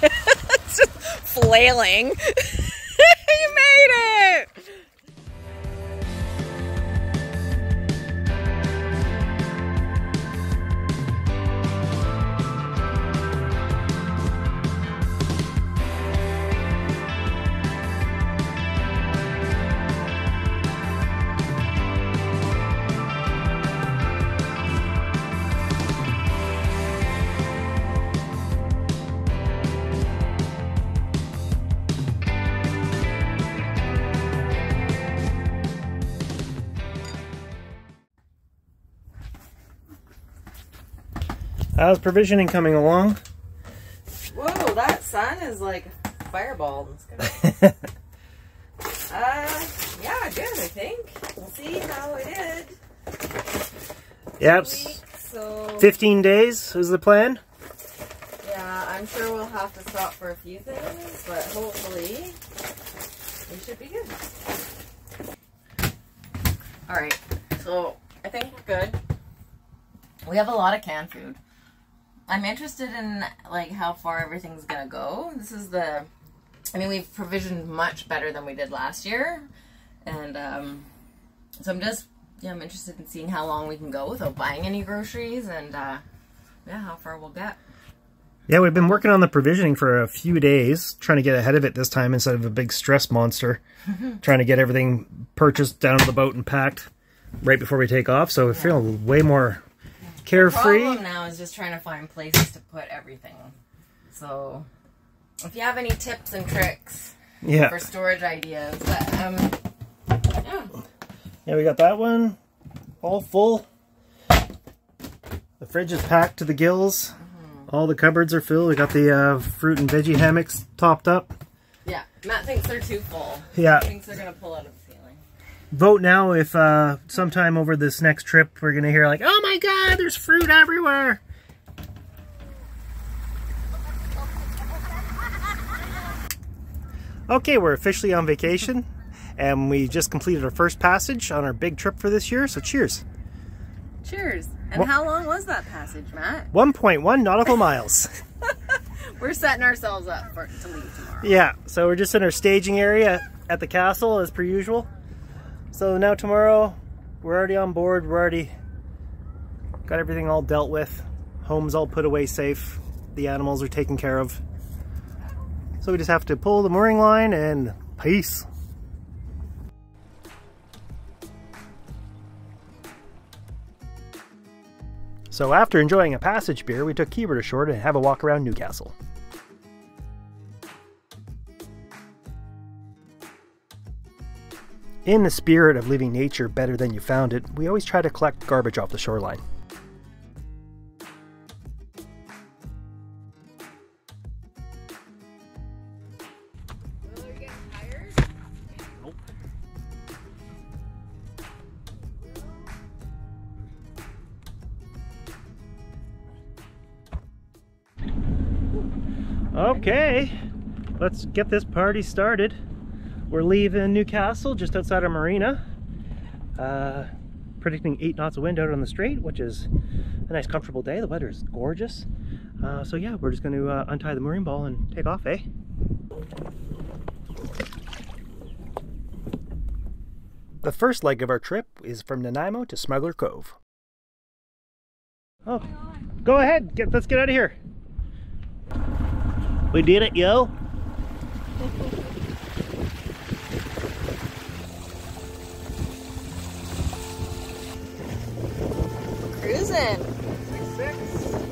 It's just flailing. You made it! How's provisioning coming along? Whoa, that sun is like a fireball in the sky. Yeah, good, I think. We'll see how it is. Yep. So 15 days is the plan. yeah, I'm sure we'll have to stop for a few things, but hopefully we should be good. Alright, so I think we're good. We have a lot of canned food. I'm interested in like how far everything's gonna go. This is I mean, we've provisioned much better than we did last year. And so I'm interested in seeing how long we can go without buying any groceries and yeah, how far we'll get. Yeah, we've been working on the provisioning for a few days, trying to get ahead of it this time instead of a big stress monster. Trying to get everything purchased down to the boat and packed right before we take off. So we feel way more carefree. The problem now is just trying to find places to put everything. So if you have any tips and tricks for storage ideas, but yeah, we got that one all full. The fridge is packed to the gills. All the cupboards are filled. We got the fruit and veggie hammocks topped up. Yeah, Matt thinks they're too full. Yeah. He thinks they're gonna pull out of the ceiling. Vote now if sometime over this next trip we're gonna hear like, oh my god, there's fruit everywhere. Okay, we're officially on vacation and we just completed our first passage on our big trip for this year, so cheers. Cheers. And how long was that passage, Matt? 1.1 nautical miles. We're setting ourselves up to leave tomorrow. Yeah, so we're just in our staging area at the castle as per usual. So now tomorrow, we're already on board, we're already got everything all dealt with. Home's all put away safe, the animals are taken care of. So we just have to pull the mooring line and peace. So after enjoying a passage beer, we took Keebert ashore to have a walk around Newcastle. In the spirit of leaving nature better than you found it, we always try to collect garbage off the shoreline. Will, are you getting tired? Nope. Okay, let's get this party started. We're leaving Newcastle just outside our marina. Predicting 8 knots of wind out on the strait, which is a nice comfortable day. The weather is gorgeous. So yeah, we're just going to untie the mooring ball and take off, eh? The first leg of our trip is from Nanaimo to Smuggler Cove. Oh, go ahead, let's get out of here. We did it, yo. Cruising. 6-6.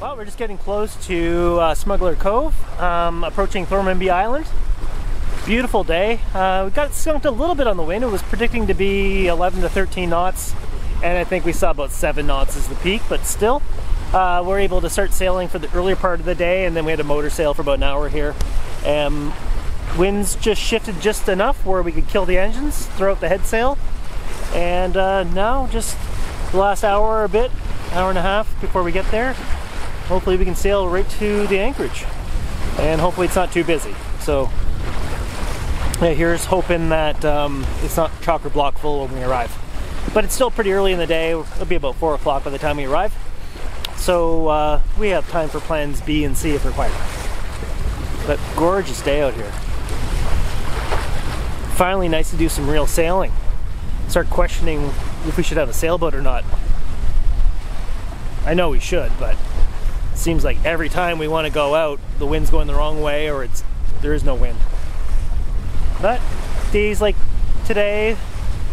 Well, we're just getting close to Smuggler Cove, approaching Thormanby Island. Beautiful day. We got skunked a little bit on the wind. It was predicting to be 11 to 13 knots, and I think we saw about 7 knots as the peak, but still, we're able to start sailing for the earlier part of the day, and then we had a motor sail for about an hour here. Winds just shifted just enough where we could kill the engines, throw out the head sail, and now just the last hour or a bit, hour and a half before we get there. Hopefully we can sail right to the anchorage, and hopefully it's not too busy. So yeah, here's hoping that it's not chock or block full when we arrive. But it's still pretty early in the day. It'll be about 4 o'clock by the time we arrive. So we have time for plans B and C if required. But gorgeous day out here. Finally nice to do some real sailing. Start questioning if we should have a sailboat or not. I know we should, but it seems like every time we want to go out, the wind's going the wrong way, or there is no wind. But days like today,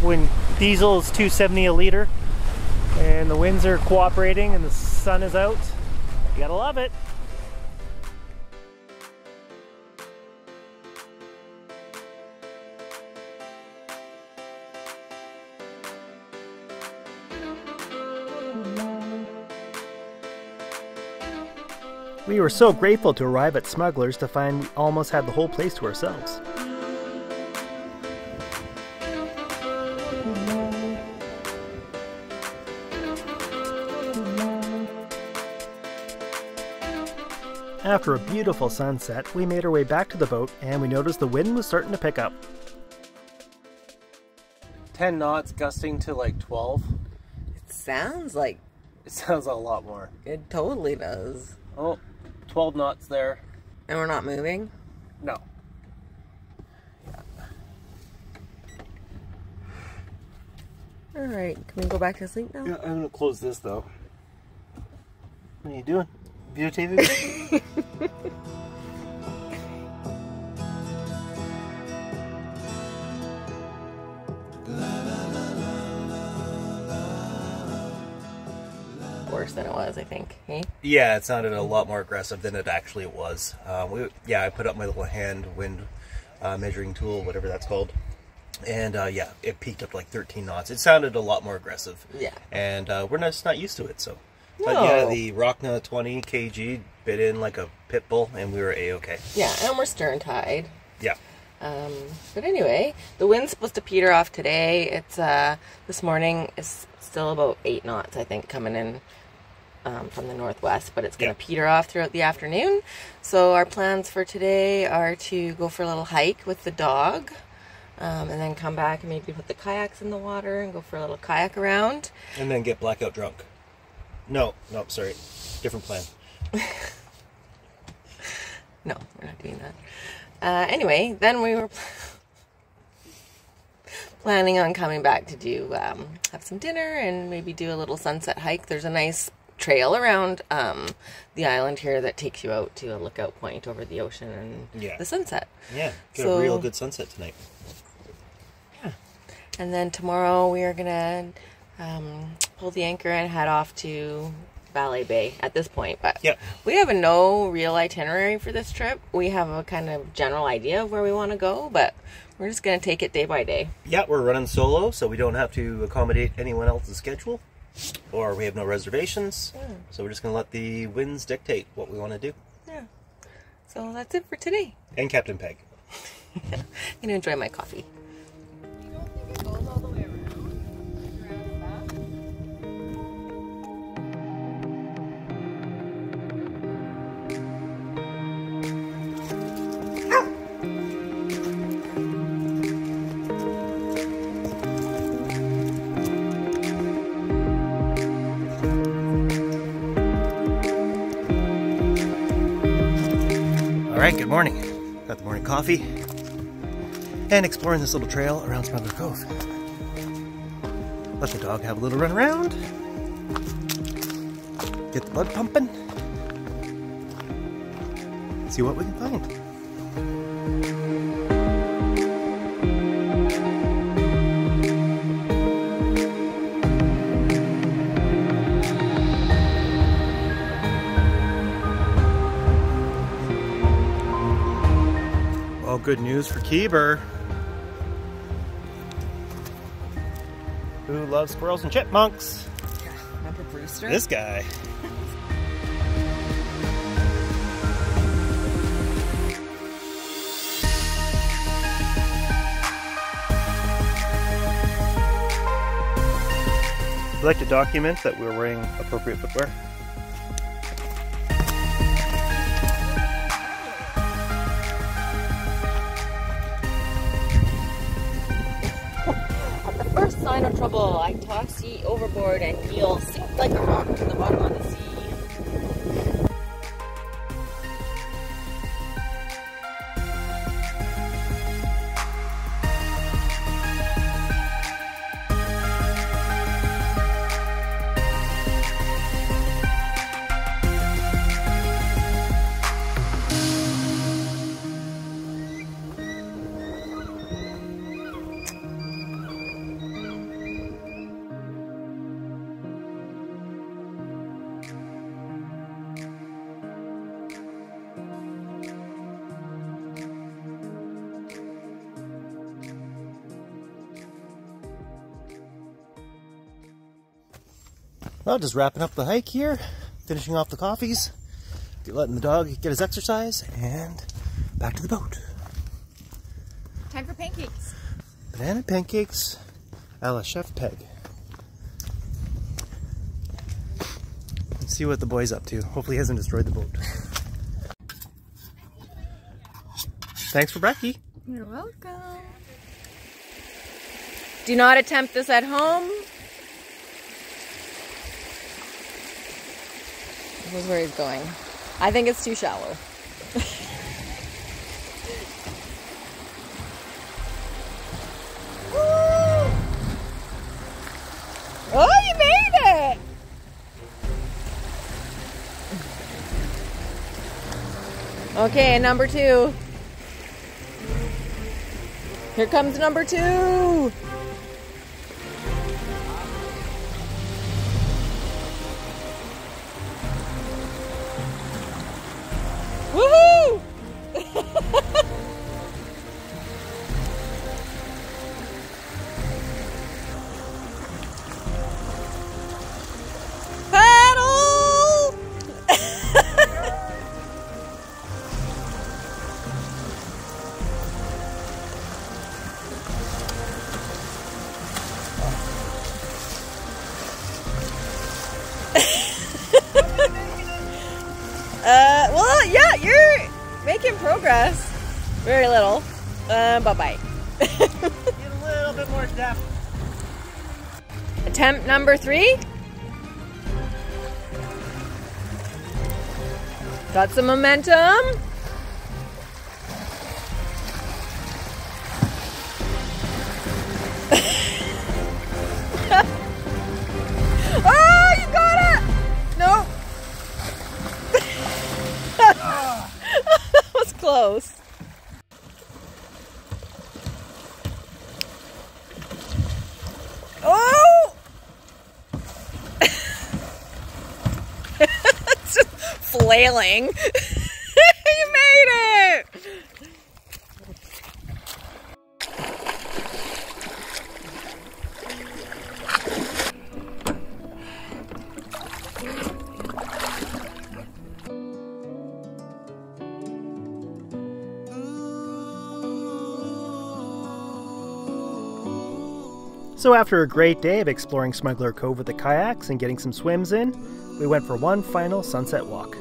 when diesel is $2.70 a liter, and the winds are cooperating and the sun is out, you gotta love it. We were so grateful to arrive at Smuggler's to find we almost had the whole place to ourselves. After a beautiful sunset, we made our way back to the boat and we noticed the wind was starting to pick up. 10 knots, gusting to like 12. It sounds like... It sounds a lot more. It totally does. Oh, 12 knots there. And we're not moving? No. Alright, can we go back to sleep now? Yeah, I'm gonna close this though. What are you doing? Videotaping? Worse than it was, I think. Hey? Yeah, it sounded a lot more aggressive than it actually was. I put up my little hand wind measuring tool, whatever that's called. And yeah, it peaked up to like 13 knots. It sounded a lot more aggressive. Yeah. And we're just not used to it, so. No. But yeah, the Rockna 20 kg bit in like a pit bull, and we were A-okay. Yeah, and we're stern tied. Yeah. But anyway, the wind's supposed to peter off today. It's this morning is still about 8 knots, I think, coming in from the northwest, but it's going to peter off throughout the afternoon. So our plans for today are to go for a little hike with the dog, and then come back and maybe put the kayaks in the water and go for a little kayak around. And then get blackout drunk. No, sorry. Different plan. No, we're not doing that. Anyway, then we were planning on coming back to do have some dinner and maybe do a little sunset hike. There's a nice trail around the island here that takes you out to a lookout point over the ocean and the sunset. Yeah, get a real good sunset tonight. Yeah. And then tomorrow we are going to pull the anchor and head off to Ballet Bay at this point. But we have no real itinerary for this trip. We have a kind of general idea of where we want to go, but we're just going to take it day by day. Yeah, we're running solo, so we don't have to accommodate anyone else's schedule, or we have no reservations. Yeah. So we're just going to let the winds dictate what we want to do. Yeah. So that's it for today. And Captain Peg. I'm going to enjoy my coffee. You don't think it goes all the way around? Alright, good morning. Got the morning coffee and exploring this little trail around Smuggler Cove. Let the dog have a little run around. Get the blood pumping. See what we can find. Well, good news for Keeber, who loves squirrels and chipmunks. Yeah, remember Brewster? This guy. We like to document that we're wearing appropriate footwear. At the first sign of trouble, I toss ye overboard and you'll sink like a rock to the bottom of the sea. Well, just wrapping up the hike here, finishing off the coffees, letting the dog get his exercise, and back to the boat. Time for pancakes. Banana pancakes a la Chef Peg. Let's see what the boy's up to. Hopefully he hasn't destroyed the boat. Thanks for brekkie. You're welcome. Do not attempt this at home. This is where he's going. I think it's too shallow. Oh, you made it! Okay, number 2. Here comes number 2. Woohoo! Paddle! Well, yeah, you're making progress. Very little. Bye-bye. Get a little bit more depth. Attempt number 3. Got some momentum. Oh, you got it! Nope. That was close. Oh! It's just flailing. You made it! So after a great day of exploring Smuggler Cove with the kayaks and getting some swims in, we went for one final sunset walk.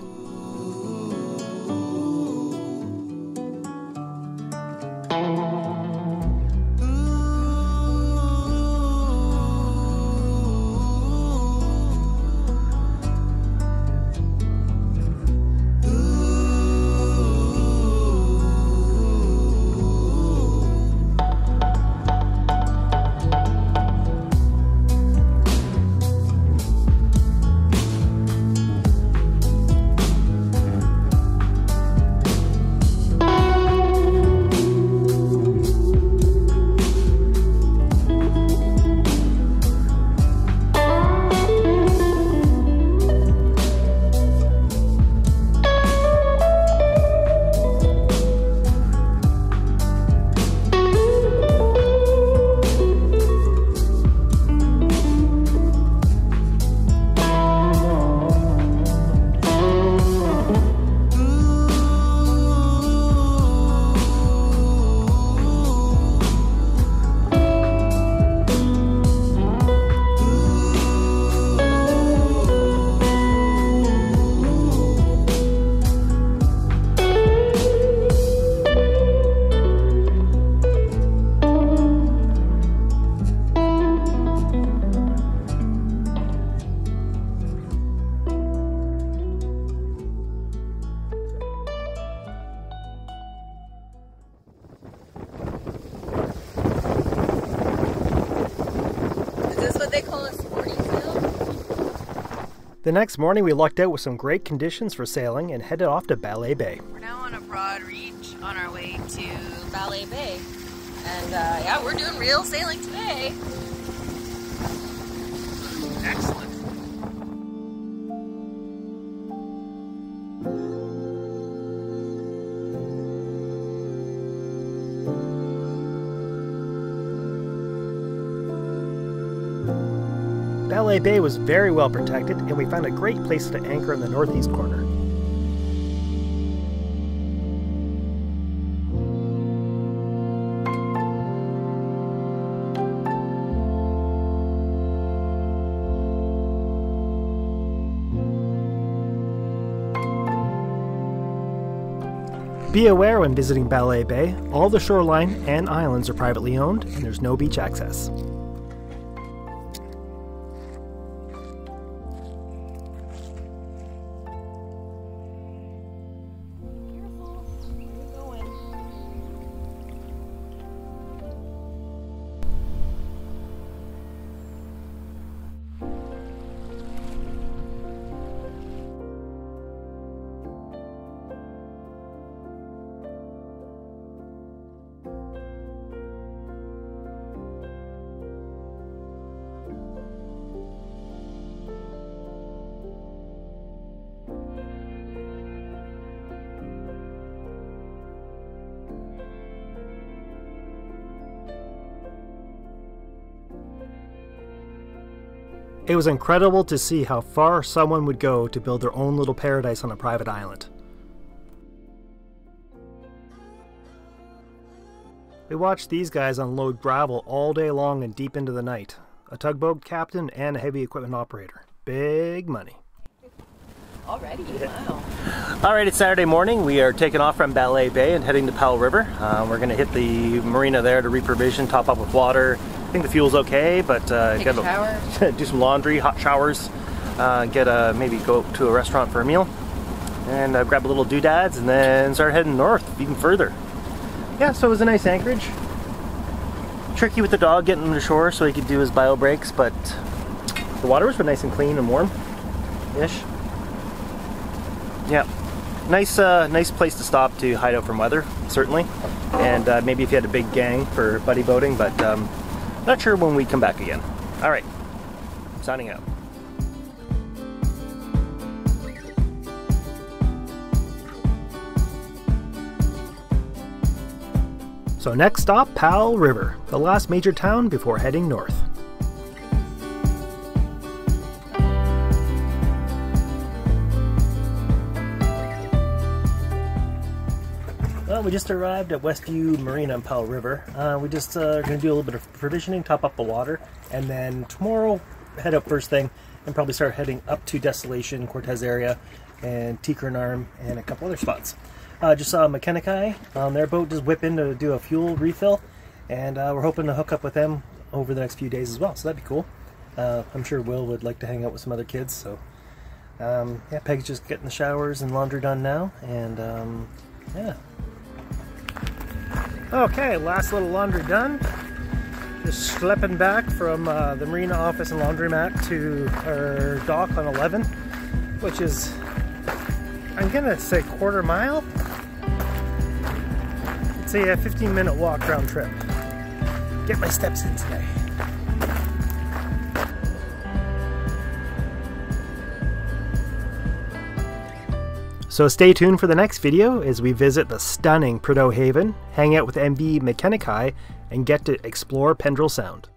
The next morning we lucked out with some great conditions for sailing and headed off to Ballet Bay. We're now on a broad reach on our way to Ballet Bay. And yeah, we're doing real sailing today. Excellent. Ballet Bay was very well protected, and we found a great place to anchor in the northeast corner. Be aware when visiting Ballet Bay, all the shoreline and islands are privately owned, and there's no beach access. It was incredible to see how far someone would go to build their own little paradise on a private island. We watched these guys unload gravel all day long and deep into the night. A tugboat captain and a heavy equipment operator. Big money. Already? Wow. Alright, it's Saturday morning. We are taking off from Ballet Bay and heading to Powell River. We're going to hit the marina there to reprovision, top up with water. I think the fuel's okay, but take a shower. do some laundry, hot showers, maybe go to a restaurant for a meal, and grab a little doodads, and then start heading north even further. Yeah, so it was a nice anchorage. Tricky with the dog getting him to shore so he could do his bio breaks, but the waters were nice and clean and warm-ish. Yeah, nice place to stop to hide out from weather, certainly, and maybe if you had a big gang for buddy boating, but not sure when we come back again. All right, signing out. So next stop, Powell River, the last major town before heading north. Well, we just arrived at Westview Marina on Powell River. We just are going to do a little bit of provisioning, top up the water, and then tomorrow head up first thing and probably start heading up to Desolation, Cortez area, and Tinker and Arm, and a couple other spots. Just saw MV Makena Kai on their boat just whip in to do a fuel refill, and we're hoping to hook up with them over the next few days as well, so that'd be cool. I'm sure Will would like to hang out with some other kids, so yeah, Peg's just getting the showers and laundry done now, and yeah. Okay, last little laundry done. Just schlepping back from the marina office and laundromat to our dock on 11, which is, I'm gonna say, quarter mile. It's a 15-minute walk round trip. Get my steps in today. So stay tuned for the next video as we visit the stunning Prudhoe Haven, hang out with MV Makena Kai, and get to explore Pendrell Sound.